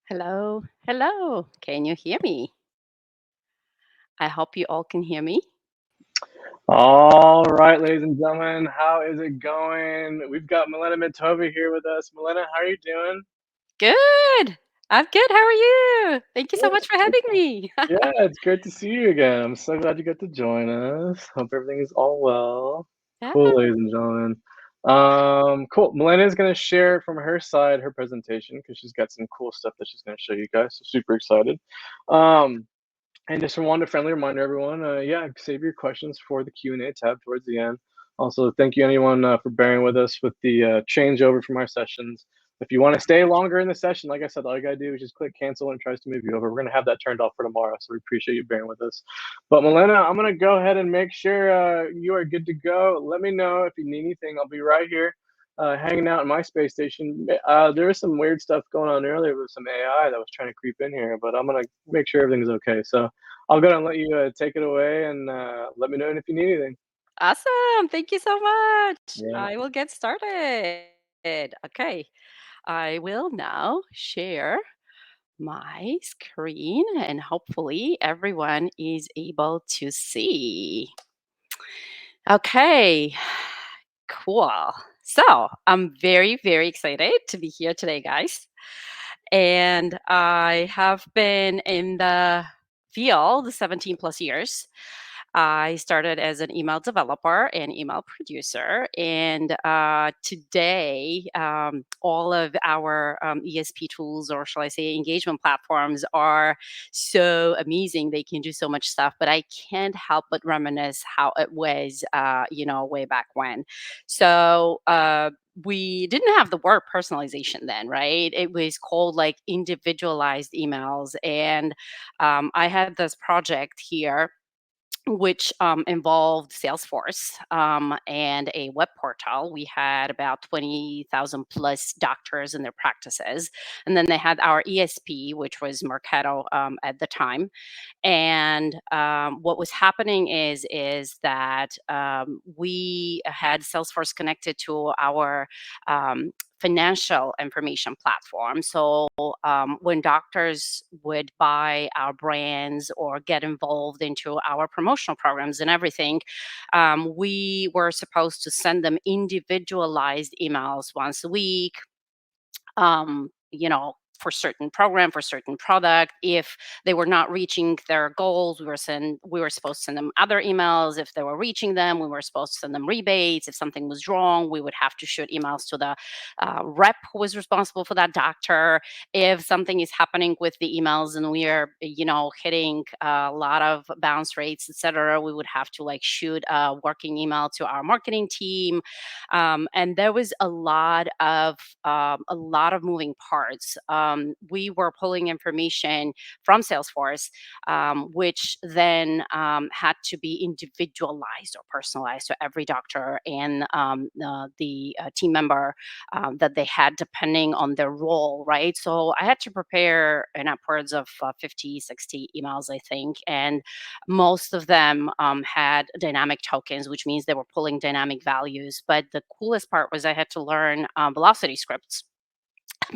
Hello, hello. Can you hear me? I hope you all can hear me. All right, ladies and gentlemen, how is it going? We've got Milena Mitova here with us. Milena, how are you doing? Good. I'm good. How are you? Thank you so Good. much for having me. Yeah, it's great to see you again. I'm so glad you got to join us. Hope everything is all well. Yeah. Cool, ladies and gentlemen. Cool. Milena is going to share from her side her presentation because she's got some cool stuff that she's going to show you guys. So super excited. Um, And just one friendly reminder, everyone, yeah, save your questions for the Q&A tab towards the end. Also, thank you anyone for bearing with us with the changeover from our sessions. If you want to stay longer in the session, like I said, all you gotta do is just click cancel when it tries to move you over. We're gonna have that turned off for tomorrow, so we appreciate you bearing with us. But Milena, I'm gonna go ahead and make sure you are good to go. Let me know if you need anything. I'll be right here, hanging out in my space station. There was some weird stuff going on earlier with some AI that was trying to creep in here, but I'm gonna make sure everything's okay. So I'll go and let you take it away and let me know if you need anything. Awesome. Thank you so much. Yeah. I will get started. Okay. I will now share my screen and hopefully everyone is able to see. Okay. Cool. So I'm very, very excited to be here today, guys. And I have been in the field 17 plus years. I started as an email developer and email producer. And today, all of our ESP tools, or shall I say, engagement platforms, are so amazing. They can do so much stuff, but I can't help but reminisce how it was, way back when. So, we didn't have the word personalization then, right? It was called like individualized emails. And I had this project here which involved Salesforce and a web portal. We had about 20,000 plus doctors in their practices. And then they had our ESP, which was Mercado at the time. And what was happening is that we had Salesforce connected to our financial information platform. So when doctors would buy our brands or get involved into our promotional programs and everything, we were supposed to send them individualized emails once a week, for certain program, for certain product. If they were not reaching their goals, we were supposed to send them other emails. If they were reaching them, we were supposed to send them rebates. If something was wrong, we would have to shoot emails to the rep who was responsible for that doctor. If something is happening with the emails and we are, hitting a lot of bounce rates, etc., we would have to like shoot a working email to our marketing team, and there was a lot of moving parts. We were pulling information from Salesforce, which then had to be individualized or personalized to every doctor and the team member that they had, depending on their role, right? So I had to prepare an upwards of 50, 60 emails, I think, and most of them had dynamic tokens, which means they were pulling dynamic values. But the coolest part was I had to learn velocity scripts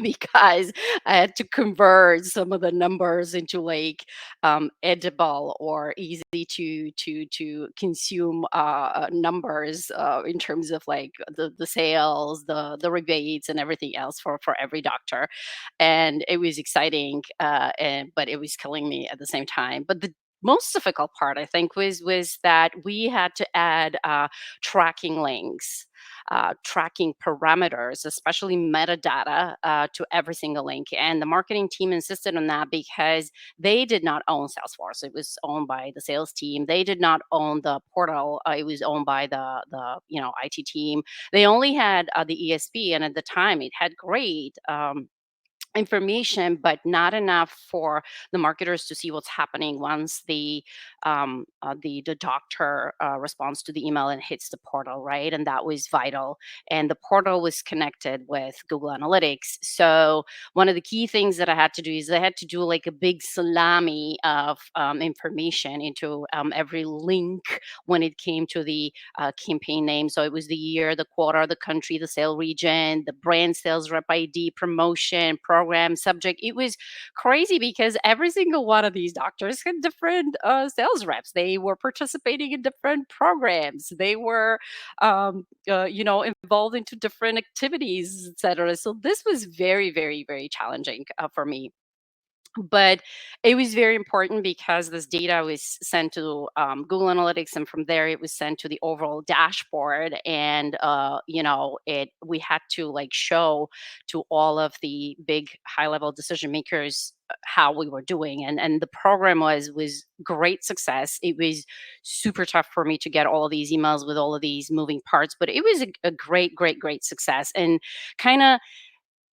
because I had to convert some of the numbers into like edible or easy to consume numbers in terms of like the sales, the rebates, and everything else for every doctor. And it was exciting, and but it was killing me at the same time. But the most difficult part, I think, was that we had to add tracking links, tracking parameters, especially metadata, to every single link. And the marketing team insisted on that because they did not own Salesforce. It was owned by the sales team. They did not own the portal. It was owned by the IT team. They only had the ESP, and at the time, it had great. Information, but not enough for the marketers to see what's happening once the doctor responds to the email and hits the portal, right? And that was vital. And the portal was connected with Google Analytics. So one of the key things that I had to do is I had to do like a big salami of information into every link when it came to the campaign name. So it was the year, the quarter, the country, the sale region, the brand sales rep ID, promotion, program, subject. It was crazy because every single one of these doctors had different sales reps. They were participating in different programs. They were, involved into different activities, etc. So this was very, very, very challenging for me, but it was very important because this data was sent to Google Analytics, and from there it was sent to the overall dashboard. And it we had to like show to all of the big high level decision makers how we were doing, and the program was great success. It was super tough for me to get all of these emails with all of these moving parts, but it was a great, great, great success. And kind of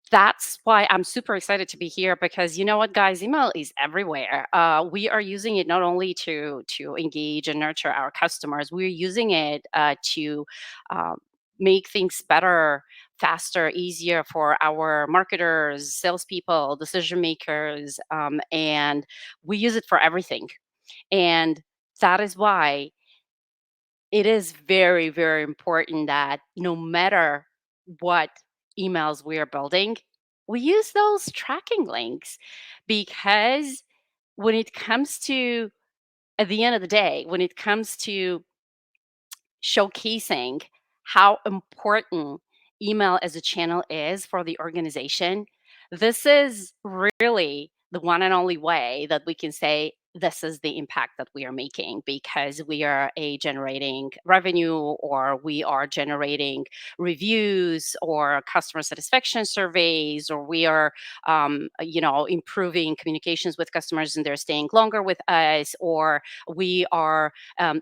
that's why I'm super excited to be here, because you know what, guys, email is everywhere. We are using it not only to engage and nurture our customers, we're using it to um, make things better, faster, easier for our marketers, salespeople, decision makers, and we use it for everything. And that is why it is very, very important that no matter what emails we are building, we use those tracking links, because when it comes to, at the end of the day, when it comes to showcasing how important email as a channel is for the organization, this is really the one and only way that we can say this is the impact that we are making, because we are generating revenue, or we are generating reviews or customer satisfaction surveys, or we are improving communications with customers and they're staying longer with us, or we are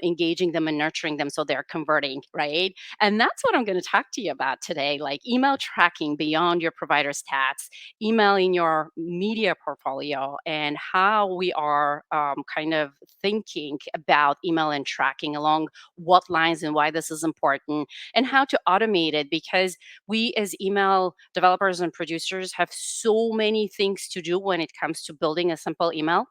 engaging them and nurturing them so they're converting, right? And that's what I'm going to talk to you about today, like email tracking beyond your provider stats, email in your media portfolio, and how we are kind of thinking about email and tracking along what lines and why this is important, and how to automate it, because we as email developers and producers have so many things to do when it comes to building a simple email.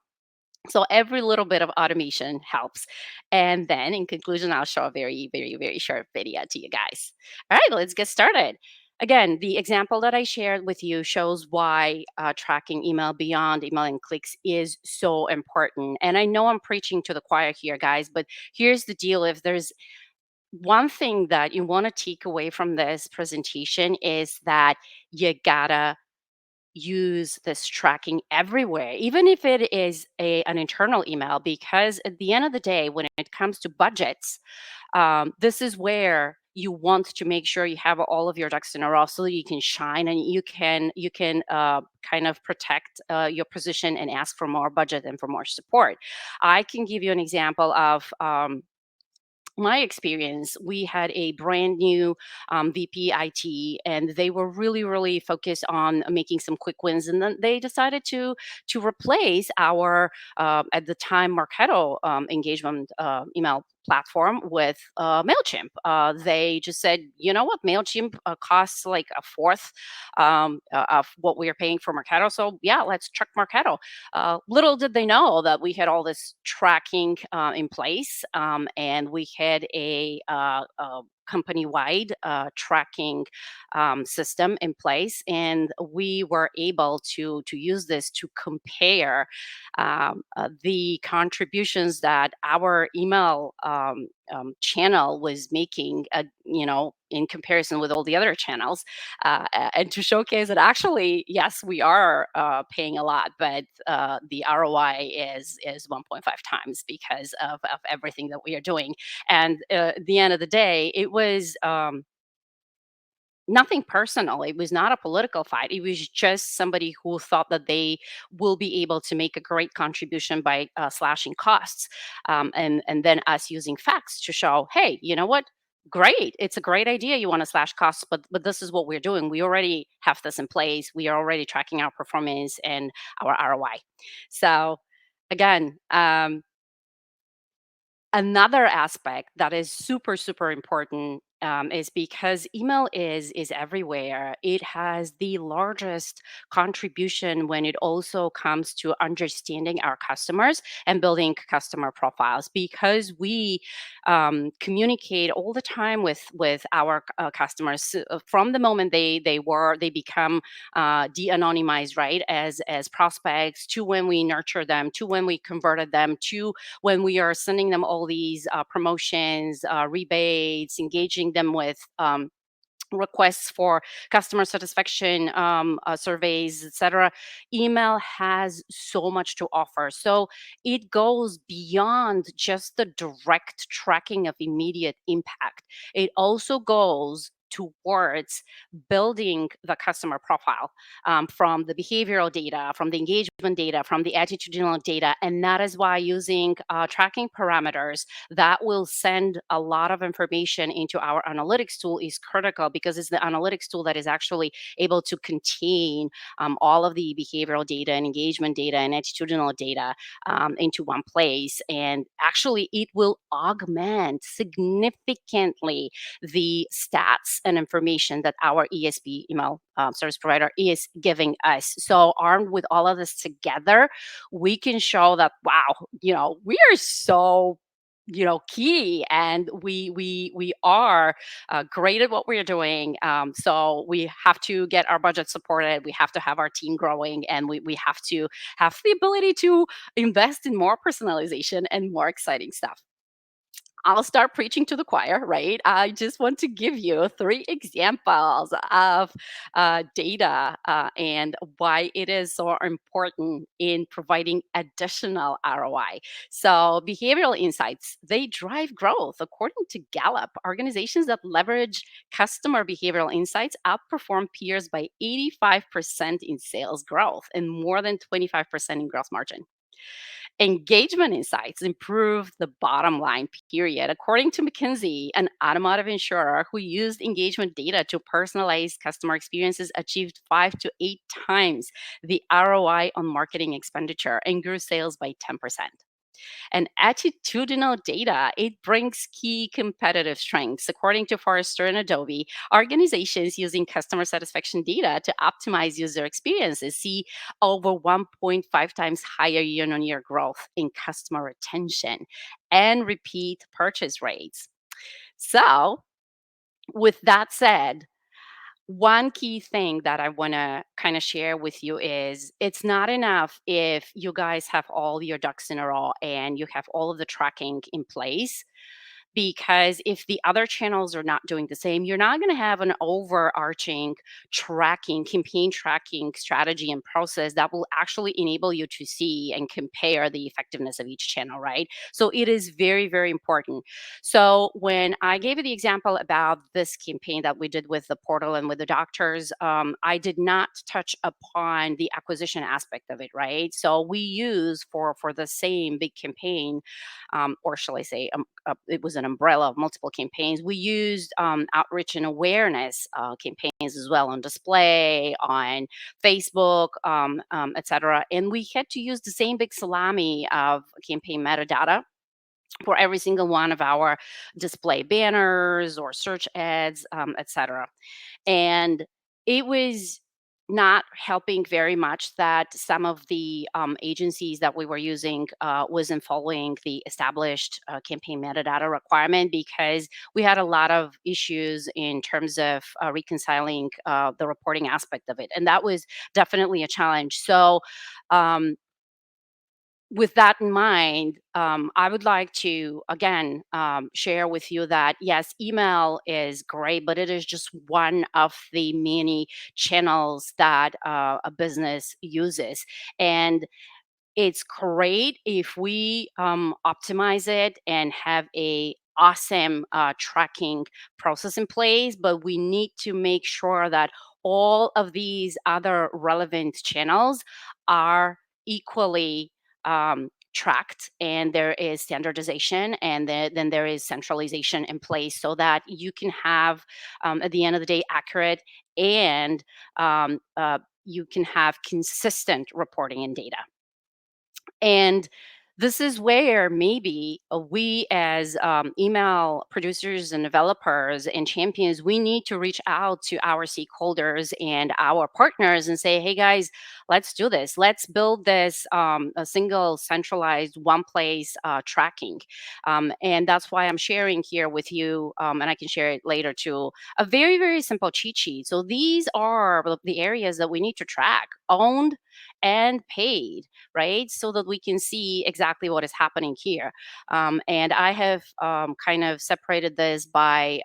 So every little bit of automation helps. And then in conclusion, I'll show a very, very, very short video to you guys. All right, let's get started. Again, the example that I shared with you shows why tracking email beyond email and clicks is so important. And I know I'm preaching to the choir here, guys, but here's the deal. If there's one thing that you want to take away from this presentation, is that you gotta use this tracking everywhere, even if it is an internal email, because at the end of the day, when it comes to budgets, this is where you want to make sure you have all of your ducks in a row so that you can shine, and you can kind of protect your position and ask for more budget and for more support. I can give you an example of my experience. We had a brand new VP IT, and they were really, really focused on making some quick wins. And then they decided to replace our at the time Marketo engagement email platform with Mailchimp. They just said, you know what, Mailchimp costs like a fourth of what we are paying for Marketo. So yeah, let's check Marketo. Little did they know that we had all this tracking in place, and we had a company-wide tracking system in place, and we were able to use this to compare the contributions that our email channel was making, in comparison with all the other channels, and to showcase that actually, yes, we are paying a lot, but the ROI is 1.5 times because of everything that we are doing. And at the end of the day, it was nothing personal. It was not a political fight. It was just somebody who thought that they will be able to make a great contribution by slashing costs, and then us using facts to show, hey, you know what? Great, it's a great idea. You want to slash costs, but this is what we're doing. We already have this in place. We are already tracking our performance and our ROI. So again, another aspect that is super, super important is because email is everywhere. It has the largest contribution when it also comes to understanding our customers and building customer profiles, because we communicate all the time with our customers, from the moment they become de-anonymized, right, as prospects, to when we nurture them, to when we converted them, to when we are sending them all these promotions, rebates, engaging them with requests for customer satisfaction surveys, etc. Email has so much to offer. So it goes beyond just the direct tracking of immediate impact. It also goes towards building the customer profile, from the behavioral data, from the engagement data, from the attitudinal data. And that is why using tracking parameters that will send a lot of information into our analytics tool is critical, because it's the analytics tool that is actually able to contain all of the behavioral data and engagement data and attitudinal data into one place. And actually, it will augment significantly the stats and information that our ESP, email service provider, is giving us. So, armed with all of this together, we can show that, wow, we are so key, and we are great at what we're doing. So we have to get our budget supported, we have to have our team growing, and we have to have the ability to invest in more personalization and more exciting stuff. I'll start preaching to the choir, right? I just want to give you three examples of data and why it is so important in providing additional ROI. So, behavioral insights, they drive growth. According to Gallup, organizations that leverage customer behavioral insights outperform peers by 85% in sales growth and more than 25% in gross margin. Engagement insights improve the bottom line, period. According to McKinsey, an automotive insurer who used engagement data to personalize customer experiences achieved 5 to 8 times the ROI on marketing expenditure and grew sales by 10%. And attitudinal data, it brings key competitive strengths. According to Forrester and Adobe, organizations using customer satisfaction data to optimize user experiences see over 1.5 times higher year-on-year growth in customer retention and repeat purchase rates. So, with that said, one key thing that I want to kind of share with you is, it's not enough if you guys have all your ducks in a row and you have all of the tracking in place, because if the other channels are not doing the same, you're not going to have an overarching tracking, campaign tracking strategy and process that will actually enable you to see and compare the effectiveness of each channel, right? So it is very, very important. So when I gave you the example about this campaign that we did with the portal and with the doctors, I did not touch upon the acquisition aspect of it, right? So we use for the same big campaign, or shall I say, it was an umbrella of multiple campaigns. We used outreach and awareness campaigns as well, on display, on Facebook, etc. And we had to use the same big salami of campaign metadata for every single one of our display banners or search ads, etc. And it was not helping very much that some of the agencies that we were using wasn't following the established campaign metadata requirement, because we had a lot of issues in terms of reconciling the reporting aspect of it, and that was definitely a challenge. So, um, with that in mind, I would like to again share with you that yes, email is great, but it is just one of the many channels that a business uses. And it's great if we optimize it and have a awesome tracking process in place, but we need to make sure that all of these other relevant channels are equally tracked, and there is standardization, and then there is centralization in place, so that you can have, at the end of the day, accurate and you can have consistent reporting and data. And This is where maybe we as email producers and developers and champions, we need to reach out to our stakeholders and our partners and say, hey guys, let's do this. Let's build this a single centralized one place tracking. And that's why I'm sharing here with you, and I can share it later too, a very, very simple cheat sheet. So these are the areas that we need to track: owned and paid, right? So that we can see exactly what is happening here. And I have kind of separated this by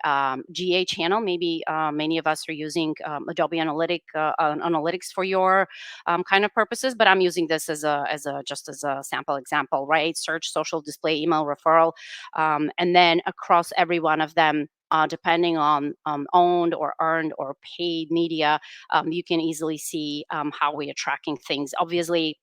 GA channel. Maybe many of us are using Adobe Analytics for your kind of purposes, but I'm using this as a just as a sample example, right? Search, social, display, email, referral, and then across every one of them. Depending on owned or earned or paid media, you can easily see how we are tracking things. Obviously,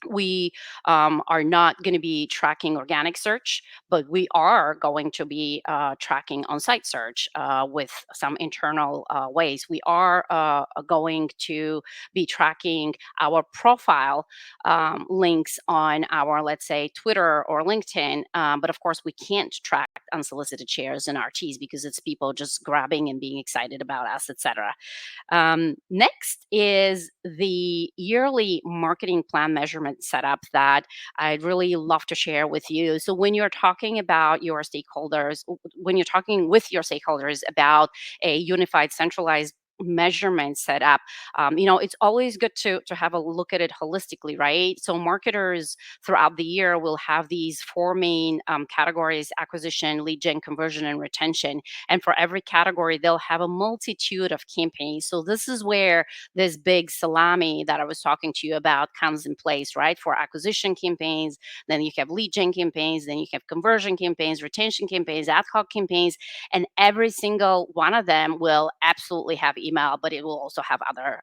we are not going to be tracking organic search, but we are going to be tracking on-site search with some internal ways. We are going to be tracking our profile links on our, let's say, Twitter or LinkedIn. But of course, we can't track unsolicited shares and RTs because it's people just grabbing and being excited about us, etc. Next is the yearly marketing plan measurement setup that I'd really love to share with you. So, when you're talking about your stakeholders, when you're talking with your stakeholders about a unified, centralized measurement setup, it's always good to have a look at it holistically, right? So marketers throughout the year will have these four main categories: acquisition, lead gen, conversion, and retention. And for every category, they'll have a multitude of campaigns. So this is where this big salami that I was talking to you about comes in place, right? For acquisition campaigns, then you have lead gen campaigns, then you have conversion campaigns, retention campaigns, ad hoc campaigns, and every single one of them will absolutely have email, but it will also have other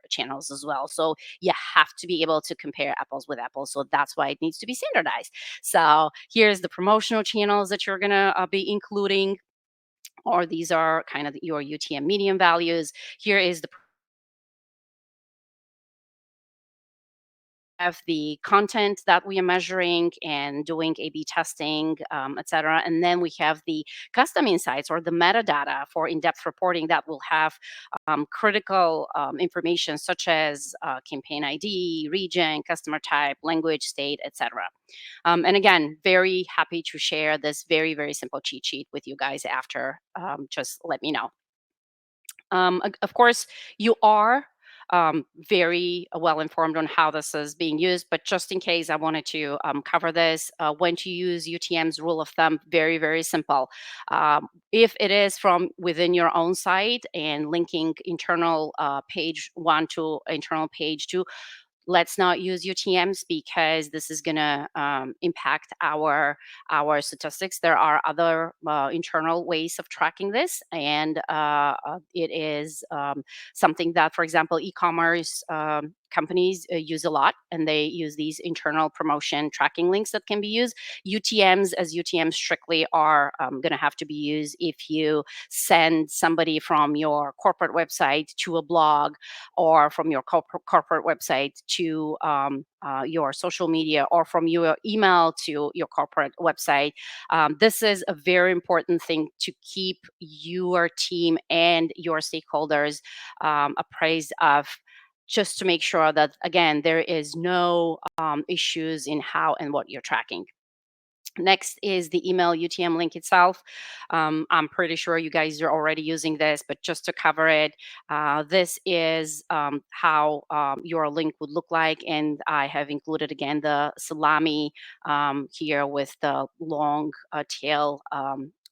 channels as well. So you have to be able to compare apples with apples. So that's why it needs to be standardized. So here's the promotional channels that you're gonna be including, or these are kind of your UTM median values. Here is the content that we are measuring and doing A/B testing, etc. And then we have the custom insights or the metadata for in-depth reporting that will have critical information such as campaign ID, region, customer type, language, state, etc. And again, very happy to share this very, very simple cheat sheet with you guys after. Just let me know. Of course, you are very well informed on how this is being used, but just in case, I wanted to cover this. When to use UTM's rule of thumb, very, very simple. If it is from within your own site and linking internal page one to internal page two, let's not use UTMs because this is going to impact our statistics. There are other internal ways of tracking this, and it is something that, for example, e-commerce companies use a lot, and they use these internal promotion tracking links that can be used. UTMs, as UTMs strictly, are going to have to be used if you send somebody from your corporate website to a blog, or from your corporate website to your social media, or from your email to your corporate website. This is a very important thing to keep your team and your stakeholders appraised of, just to make sure that, again, there is no issues in how and what you're tracking. Next is the email UTM link itself. I'm pretty sure you guys are already using this, but just to cover it, this is how your link would look like. And I have included again the salami here with the long tail.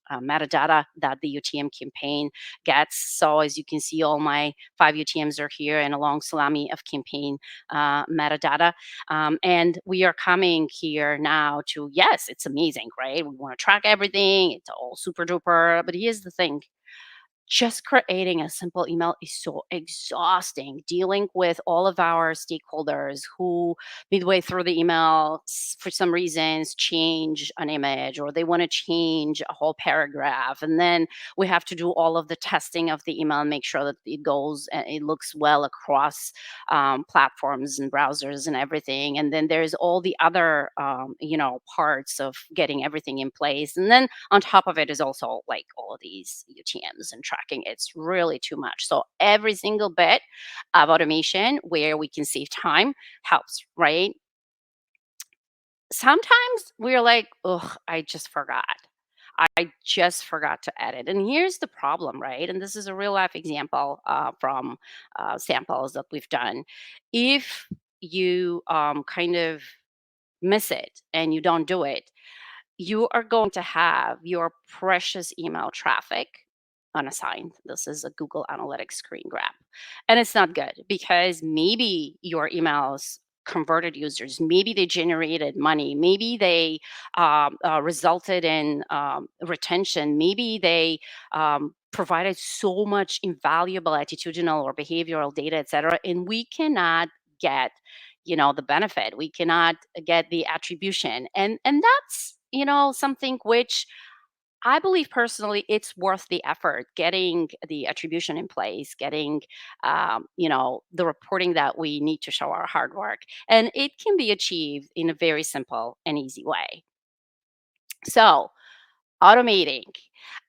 Metadata that the UTM campaign gets. So as you can see, all my 5 UTMs are here and a long salami of campaign metadata. And we are coming here now to, yes, it's amazing, right? We want to track everything. It's all super duper. But here's the thing. just creating a simple email is so exhausting. Dealing with all of our stakeholders who, midway through the email, for some reasons, change an image or they want to change a whole paragraph. And then we have to do all of the testing of the email and make sure that it goes and it looks well across platforms and browsers and everything. And then there's all the other, parts of getting everything in place. And then on top of it is also like all of these UTMs and tracking. It's really too much. So every single bit of automation where we can save time helps, right? Sometimes we're like, oh, I just forgot. I just forgot to edit. And here's the problem, right? And this is a real life example from samples that we've done. If you kind of miss it and you don't do it, you are going to have your precious email traffic unassigned. This is a Google Analytics screen grab. And it's not good because maybe your emails converted users, maybe they generated money, maybe they resulted in retention, maybe they provided so much invaluable attitudinal or behavioral data, et cetera. And we cannot get the benefit, we cannot get the attribution, and that's something which I believe personally it's worth the effort getting the attribution in place, getting the reporting that we need to show our hard work, and it can be achieved in a very simple and easy way. So automating.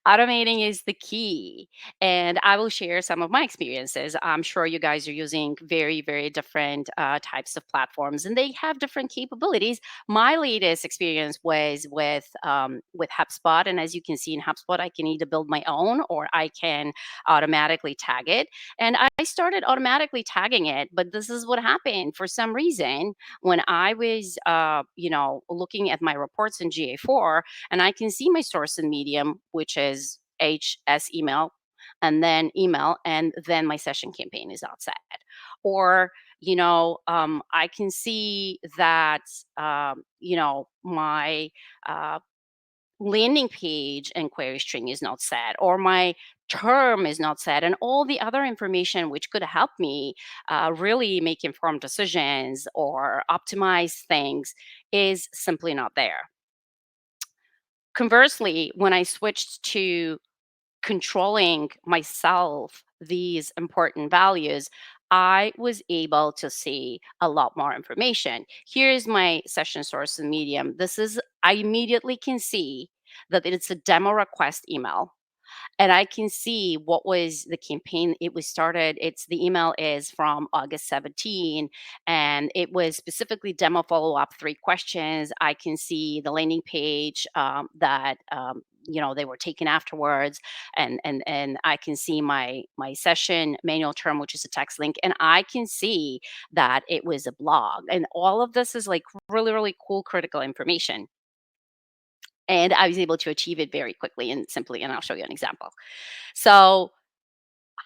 Automating is the key. And I will share some of my experiences. I'm sure you guys are using very, very different types of platforms and they have different capabilities. My latest experience was with HubSpot. And as you can see in HubSpot, I can either build my own or I can automatically tag it. And I started automatically tagging it. But this is what happened for some reason when I was, looking at my reports in GA4, and I can see my source in Medium, which is HS email, and then my session campaign is outside. Or, I can see that, my landing page and query string is not set, or my term is not set, and all the other information which could help me really make informed decisions or optimize things is simply not there. Conversely, when I switched to controlling myself these important values, I was able to see a lot more information. Here's my session source in Medium. I immediately can see that it's a demo request email, and I can see what was the campaign it was started. The email is from August 17 and it was specifically demo follow-up 3 questions. I can see the landing page that they were taken afterwards, and I can see my session manual term, which is a text link, and I can see that it was a blog, and all of this is like really, really cool critical information. And I was able to achieve it very quickly and simply, and I'll show you an example. So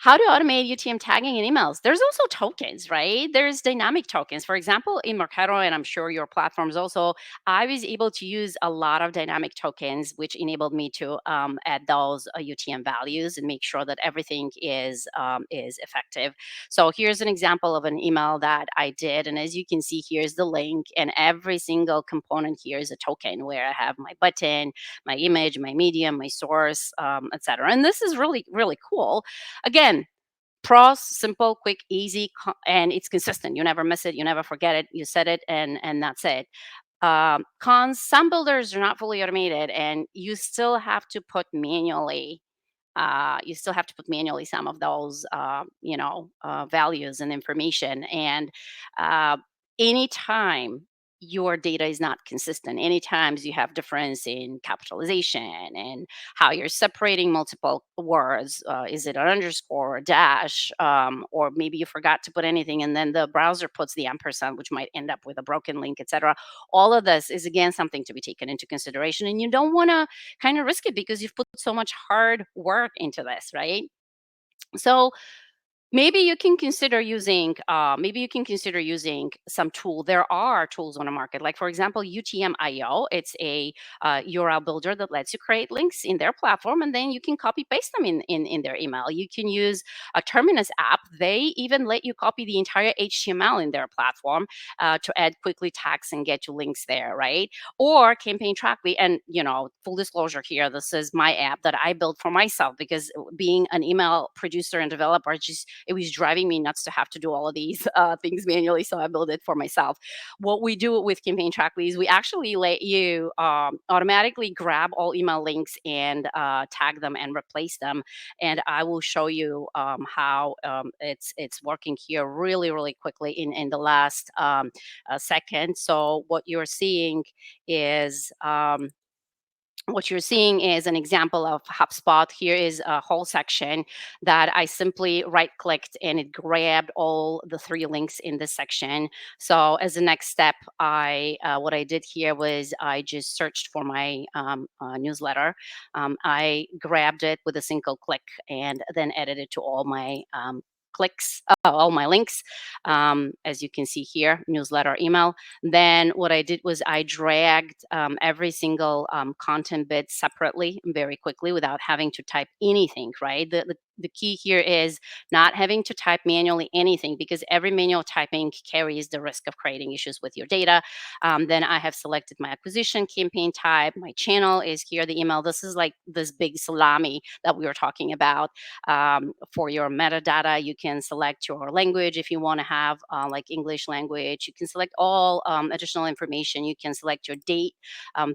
how to automate UTM tagging in emails. There's also tokens, right? There's dynamic tokens. For example, in Marketo, and I'm sure your platforms also, I was able to use a lot of dynamic tokens, which enabled me to add those UTM values and make sure that everything is effective. So here's an example of an email that I did, and as you can see, here's the link, and every single component here is a token where I have my button, my image, my medium, my source, etc. And this is really, really cool. Again, pros, simple, quick, easy, and it's consistent. You never miss it, you never forget it. You set it, and that's it. Cons: some builders are not fully automated, and you still have to put manually some of those values and information. And uh, anytime your data is not consistent, anytime you have difference in capitalization and how you're separating multiple words, is it an underscore or a dash, or maybe you forgot to put anything and then the browser puts the ampersand, which might end up with a broken link, etc. All of this is again something to be taken into consideration, and you don't want to kind of risk it because you've put so much hard work into this, right? So maybe you can consider using some tool. There are tools on the market, like for example UTM.io. It's a URL builder that lets you create links in their platform, and then you can copy paste them in their email. You can use a Terminus app. They even let you copy the entire HTML in their platform to add quickly tags and get you links there, right? Or Campaign Trackly. And full disclosure here, this is my app that I built for myself, because being an email producer and developer, just it was driving me nuts to have to do all of these things manually. So I built it for myself. What we do with Campaign Trackly is we actually let you automatically grab all email links and tag them and replace them. And I will show you how it's working here really, really quickly in the last second. So is what you're seeing is an example of HubSpot. Here is a whole section that I simply right clicked and it grabbed all the three links in this section. So as the next step, I what I did here was I just searched for my newsletter. I grabbed it with a single click and then added it to all my all my links. As you can see here, newsletter, email. Then what I did was I dragged every single content bit separately very quickly without having to type anything, right? The key here is not having to type manually anything, because every manual typing carries the risk of creating issues with your data. Then I have selected my acquisition campaign type. My channel is here, the email. This is like this big salami that we were talking about. For your metadata, you can select your language if you want to have like English language. You can select all additional information. You can select your date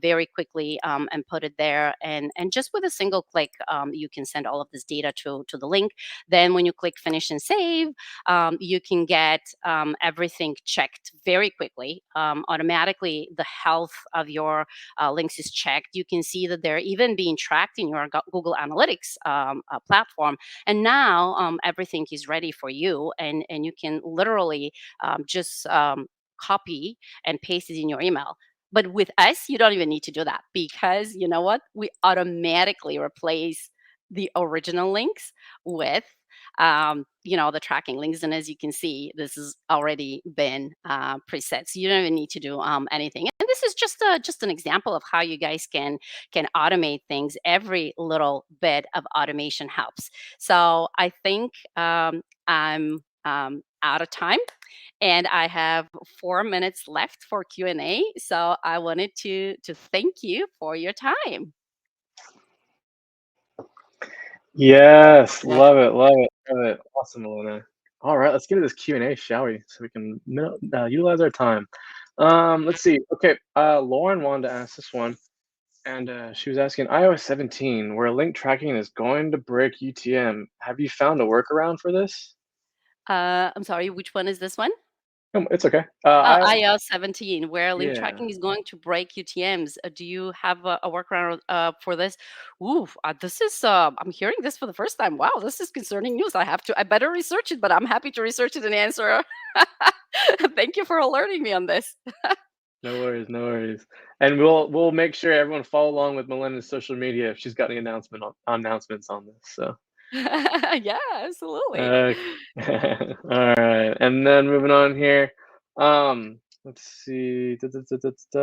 very quickly and put it there. And just with a single click, you can send all of this data to the link. Then when you click finish and save, you can get everything checked very quickly. Automatically, the health of your links is checked. You can see that they're even being tracked in your Google Analytics platform. And now everything is ready for you, and you can literally just copy and paste it in your email. But with us, you don't even need to do that, because you know what? We automatically replace the original links with the tracking links. And as you can see, this has already been preset, so you don't even need to do anything. And this is just an example of how you guys can automate things. Every little bit of automation helps. So I think I'm out of time, and I have 4 minutes left for Q&A. So I wanted to thank you for your time. Yes, Yeah. love it, love it, love it. Awesome, Elena. All right, let's get into this Q&A, shall we? So we can utilize our time. Let's see. Okay, Lauren wanted to ask this one, and she was asking iOS 17, where link tracking is going to break UTM. Have you found a workaround for this? I'm sorry, which one is this one? It's okay. Oh, I iOS 17, where link Yeah, tracking is going to break UTMs. Do you have a workaround for this? Ooh, this is, I'm hearing this for the first time. Wow, this is concerning news. I better research it, but I'm happy to research it and answer. Thank you for alerting me on this. no worries, no worries. And we'll make sure everyone follow along with Melena's social media if she's got any announcements on this. So Yeah, absolutely. Okay. All right. And then moving on here. Let's see.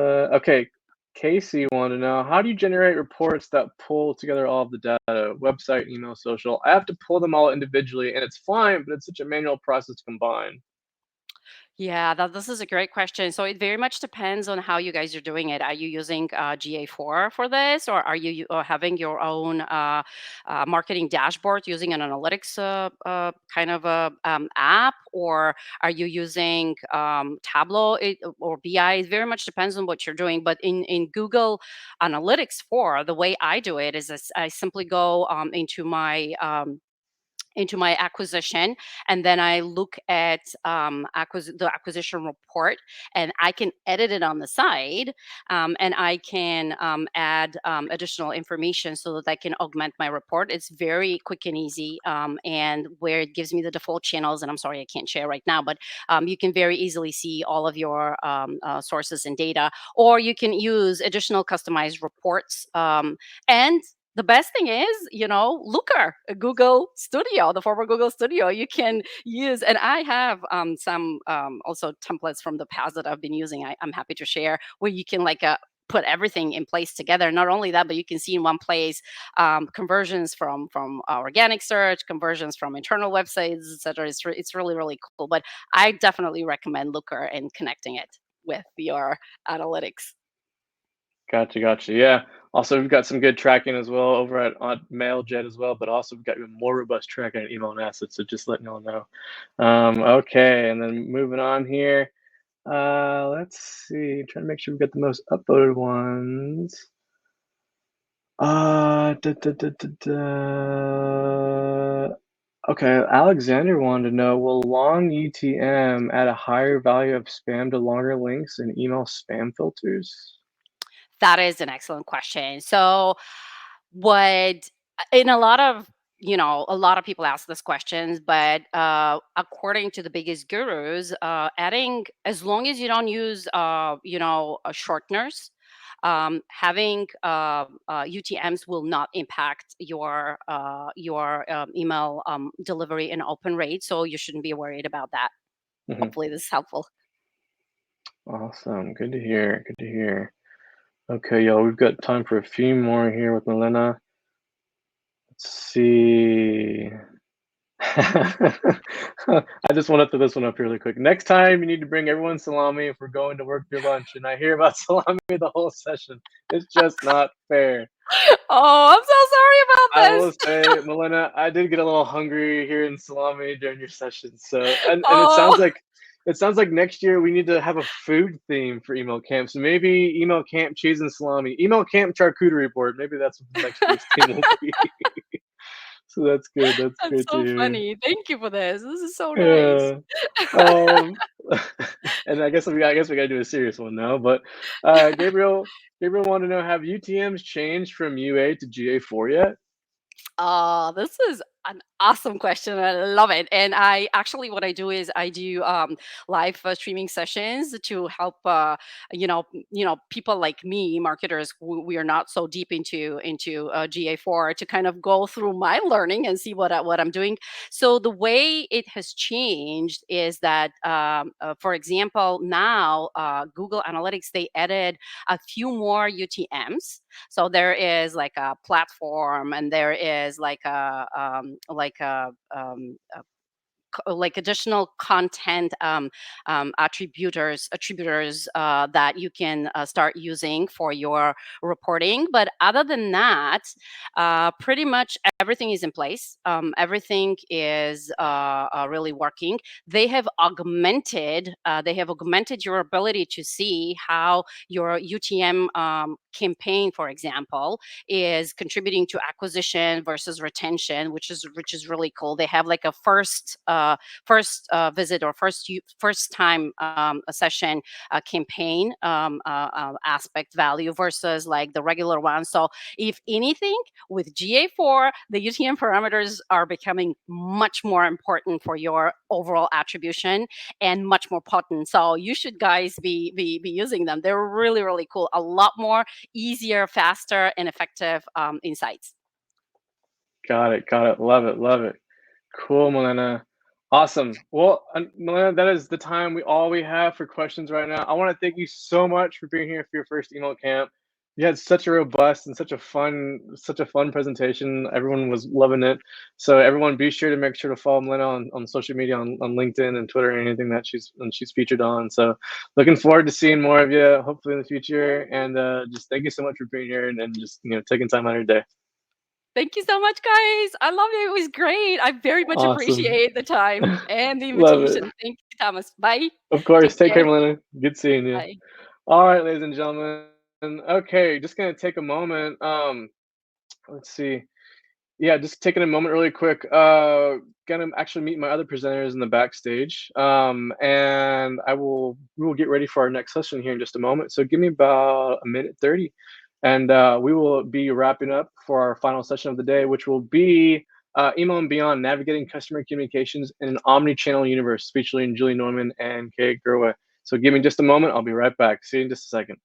Okay. Casey wanted to know, how do you generate reports that pull together all of the data, website, email, social? I have to pull them all individually, and it's fine, but it's such a manual process to combine. Yeah, this is a great question. So it very much depends on how you guys are doing it. Are you using GA4 for this, or are you having your own marketing dashboard using an analytics kind of a app, or are you using Tableau or BI? It very much depends on what you're doing. But in Google Analytics 4, the way I do it is I simply go into my acquisition, and then I look at the acquisition report, and I can edit it on the side, and I can add additional information so that I can augment my report. It's very quick and easy, and where it gives me the default channels, and I'm sorry I can't share right now, but you can very easily see all of your sources and data, or you can use additional customized reports, and The best thing is, Looker, Google Studio, the former Google Studio, you can use. And I have some also templates from the past that I've been using. I'm happy to share where you can like put everything in place together. Not only that, but you can see in one place conversions from organic search, conversions from internal websites, etc. It's really really cool. But I definitely recommend Looker and connecting it with your analytics. Gotcha, gotcha. Yeah. Also, we've got some good tracking as well over at on MailJet as well, but also we've got even more robust tracking at email and assets. So just letting y'all know. Okay, and then moving on here. Let's see. Trying to make sure we've got the most upvoted ones. Da, da, da, da, da. Okay, Alexander wanted to know, will long UTM add a higher value of spam to longer links and email spam filters? That is an excellent question. So, what in a lot of people ask this questions, but according to the biggest gurus, adding as long as you don't use shorteners, having UTMs will not impact your email delivery and open rate. So you shouldn't be worried about that. Mhm. Hopefully, this is helpful. Awesome. Good to hear. Good to hear. Okay, y'all, we've got time for a few more here with Milena. Let's see. I just want to throw this one up really quick. Next time, you need to bring everyone salami if we're going to work through lunch and I hear about salami the whole session. It's just not fair. Oh, I'm so I sorry about will this. say, Milena, I did get a little hungry here in salami during your session. So, and Oh. it sounds like next year we need to have a food theme for email camp. So maybe email camp cheese and salami, email camp charcuterie board. Maybe that's what the next year's theme will be. So that's good. That's That's great to so hear. funny. Thank you for this. This is so nice. Yeah. Um, and I guess we gotta do a serious one now. But Gabriel wanted to know, have UTMs changed from UA to GA4 yet? Oh, this is an awesome question. I love it. And I actually, what I do is I do live streaming sessions to help, people like me, marketers. We are not so deep into GA4 to kind of go through my learning and see what I'm doing. So the way it has changed is that, for example, now Google Analytics they added a few more UTMs. So there is like a platform, and there is like additional content attributors that you can start using for your reporting. But other than that, pretty much everything is in place. Everything is really working. They have augmented your ability to see how your UTM campaign, for example, is contributing to acquisition versus retention, which is really cool. They have like a first visit or first time a session campaign aspect value versus like the regular one. So if anything, with GA4, the UTM parameters are becoming much more important for your overall attribution and much more potent. So you should guys be using them. They're really really cool. A lot more easier, faster, and effective insights. Got it. Got it. Love it. Love it. Cool, Milena. Awesome. Well, Milena, that is the time we have for questions right now. I want to thank you so much for being here for your first email camp. You had such a robust and such a fun presentation. Everyone was loving it. So everyone, be sure to make sure to follow Milena on social media, on LinkedIn and Twitter, and anything that she's featured on. So looking forward to seeing more of you, hopefully in the future. And just thank you so much for being here and just taking time out of your day. Thank you so much, guys. I love you. It was great. I very much Awesome. appreciate the time and the Love it. invitation. Thank you, Thomas. Bye. Of course. Take Take care, care. Melina. Good seeing you. Bye. All right, ladies and gentlemen. Okay, just gonna take a moment. Let's see. Yeah, just taking a moment really quick. Gonna actually meet my other presenters in the backstage. And we will get ready for our next session here in just a moment. So give me about a minute 30. And we will be wrapping up for our final session of the day, which will be Email and Beyond, Navigating Customer Communications in an Omni-Channel Universe, featuring Julie Norman and Kate Gerwa. So give me just a moment. I'll be right back. See you in just a second.